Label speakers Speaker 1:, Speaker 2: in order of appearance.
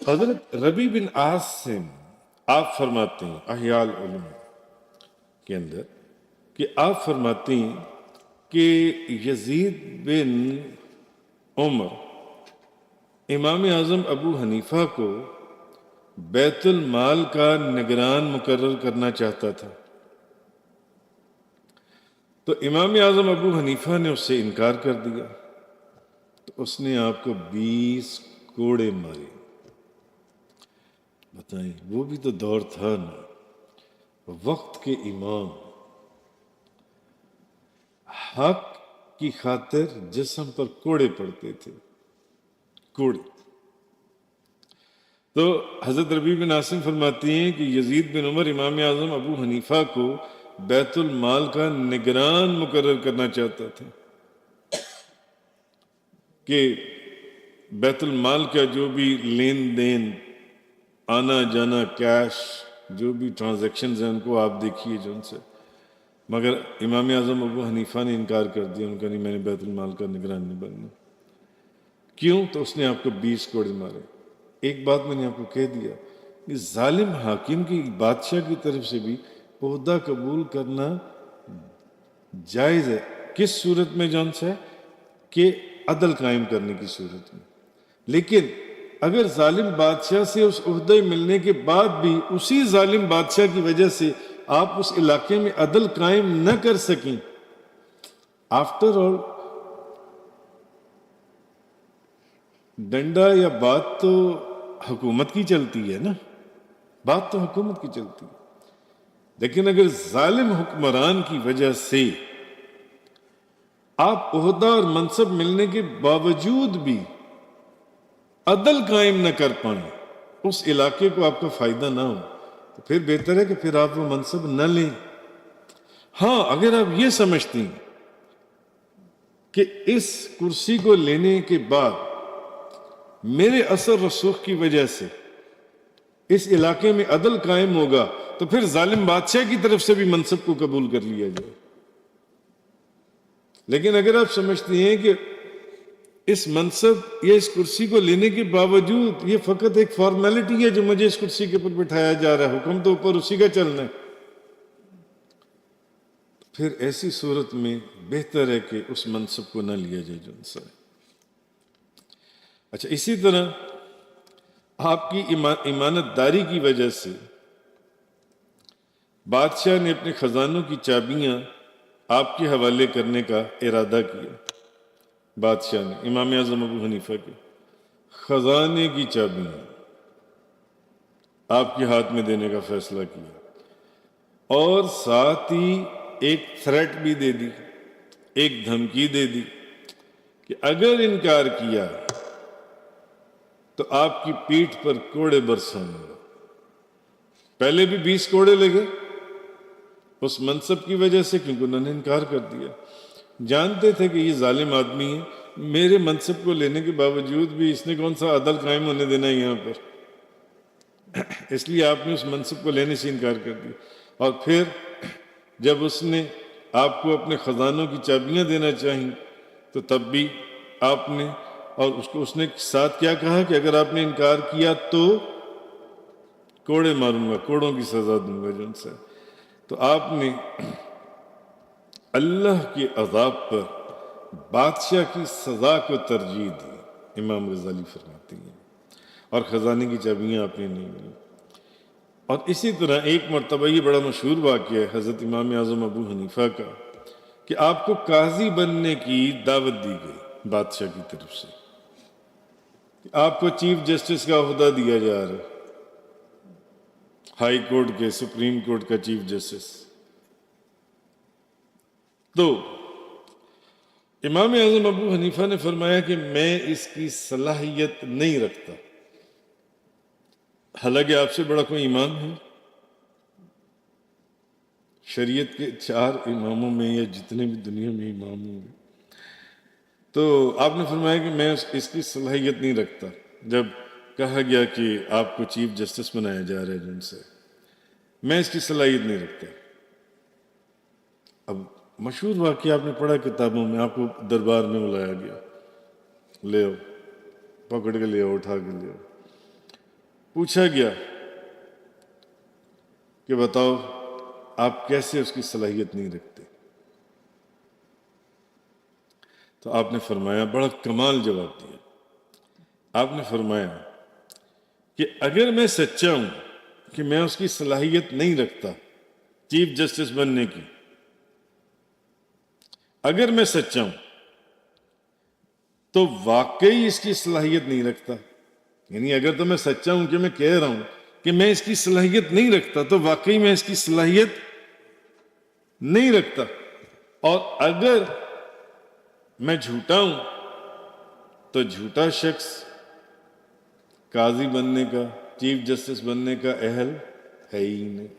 Speaker 1: حضرت ربی بن عاصم آپ فرماتے ہیں احیاء العلوم کے اندر کہ آپ فرماتے ہیں کہ یزید بن عمر امام اعظم ابو حنیفہ کو بیت المال کا نگران مقرر کرنا چاہتا تھا، تو امام اعظم ابو حنیفہ نے اس سے انکار کر دیا، تو اس نے آپ کو 20 کوڑے مارے۔ بتائیں، وہ بھی تو دور تھا نا، وقت کے امام حق کی خاطر جسم پر کوڑے پڑتے تھے، کوڑے۔ تو حضرت ربیع بن عاصم فرماتی ہیں کہ یزید بن عمر امام اعظم ابو حنیفہ کو بیت المال کا نگران مقرر کرنا چاہتا تھا کہ بیت المال کا جو بھی لین دین، آنا جانا، کیش، جو بھی ٹرانزیکشنز ہیں ان کو آپ دیکھیے جو ان سے، مگر امام اعظم ابو حنیفہ نے انکار کر دیا، ان کا نہیں، میں نے بیت المال کا نگران نہیں بننا۔ کیوں؟ تو اس نے آپ کو 20 کوڑے مارے۔ ایک بات میں نے آپ کو کہہ دیا کہ ظالم حاکم کی، بادشاہ کی طرف سے بھی عہدہ قبول کرنا جائز ہے، کس صورت میں جون سے ہے کہ عدل قائم کرنے کی صورت میں، لیکن اگر ظالم بادشاہ سے اس عہدے ملنے کے بعد بھی اسی ظالم بادشاہ کی وجہ سے آپ اس علاقے میں عدل قائم نہ کر سکیں، آفٹر آل ڈنڈا یا بات تو حکومت کی چلتی ہے نا، بات تو حکومت کی چلتی ہے، لیکن اگر ظالم حکمران کی وجہ سے آپ عہدہ اور منصب ملنے کے باوجود بھی عدل قائم نہ کر پائیں، اس علاقے کو آپ کا فائدہ نہ ہو، تو پھر بہتر ہے کہ پھر آپ وہ منصب نہ لیں۔ ہاں، اگر آپ یہ سمجھتے ہیں کہ اس کرسی کو لینے کے بعد میرے اثر رسوخ کی وجہ سے اس علاقے میں عدل قائم ہوگا، تو پھر ظالم بادشاہ کی طرف سے بھی منصب کو قبول کر لیا جائے۔ لیکن اگر آپ سمجھتے ہیں کہ اس منصب یا اس کرسی کو لینے کے باوجود یہ فقط ایک فارمیلٹی ہے جو مجھے اس کرسی کے اوپر بٹھایا جا رہا ہے، حکم تو اوپر اسی کا چلنا ہے، پھر ایسی صورت میں بہتر ہے کہ اس منصب کو نہ لیا جائے جو ان سے۔ اچھا، اسی طرح آپ کی امانت داری کی وجہ سے بادشاہ نے اپنے خزانوں کی چابیاں آپ کے حوالے کرنے کا ارادہ کیا۔ بادشاہ نے امام اعظم ابو حنیفہ کے خزانے کی چابیاں آپ کے ہاتھ میں دینے کا فیصلہ کیا، اور ساتھ ہی ایک تھریٹ بھی دے دی، ایک دھمکی دے دی کہ اگر انکار کیا تو آپ کی پیٹھ پر کوڑے برسوں گے۔ پہلے بھی 20 کوڑے لگے اس منصب کی وجہ سے، کیونکہ انہوں نے انکار کر دیا، جانتے تھے کہ یہ ظالم آدمی ہے، میرے منصب کو لینے کے باوجود بھی اس نے کون سا عدل قائم ہونے دینا ہے یہاں پر، اس لیے آپ نے اس منصب کو لینے سے انکار کر دیا۔ اور پھر جب اس نے آپ کو اپنے خزانوں کی چابیاں دینا چاہیں تو تب بھی آپ نے، اور اس نے ساتھ کیا کہا کہ اگر آپ نے انکار کیا تو کوڑے ماروں گا، کوڑوں کی سزا دوں گا جن سے۔ تو آپ نے اللہ کے عذاب پر بادشاہ کی سزا کو ترجیح دی، امام غزالی فرماتے ہیں، اور خزانے کی چابیاں آپ نے نہیں لی۔ اور اسی طرح ایک مرتبہ، یہ بڑا مشہور واقعہ ہے حضرت امام اعظم ابو حنیفہ کا، کہ آپ کو قاضی بننے کی دعوت دی گئی بادشاہ کی طرف سے، آپ کو چیف جسٹس کا عہدہ دیا جا رہا ہے، ہائی کورٹ کے، سپریم کورٹ کا چیف جسٹس۔ تو امام اعظم ابو حنیفہ نے فرمایا کہ میں اس کی صلاحیت نہیں رکھتا، حالانکہ آپ سے بڑا کوئی امام ہے، شریعت کے 4 اماموں میں یا جتنے بھی دنیا میں امام ہوں، تو آپ نے فرمایا کہ میں اس کی صلاحیت نہیں رکھتا۔ جب کہا گیا کہ آپ کو چیف جسٹس بنایا جا رہا ہے جن سے، میں اس کی صلاحیت نہیں رکھتا۔ اب مشہور واقعہ آپ نے پڑھا کتابوں میں، آپ کو دربار میں بلایا گیا، لے آؤ، پکڑ کے لے آؤ، اٹھا کے لے آؤ، پوچھا گیا کہ بتاؤ آپ کیسے اس کی صلاحیت نہیں رکھتے؟ تو آپ نے فرمایا، بڑا کمال جواب دیا، آپ نے فرمایا کہ اگر میں سچا ہوں کہ میں اس کی صلاحیت نہیں رکھتا چیف جسٹس بننے کی، اگر میں سچا ہوں تو واقعی اس کی صلاحیت نہیں رکھتا، یعنی اگر تو میں سچا ہوں کہ میں کہہ رہا ہوں کہ میں اس کی صلاحیت نہیں رکھتا تو واقعی میں اس کی صلاحیت نہیں رکھتا، اور اگر میں جھوٹا ہوں تو جھوٹا شخص قاضی بننے کا، چیف جسٹس بننے کا اہل ہے ہی نہیں۔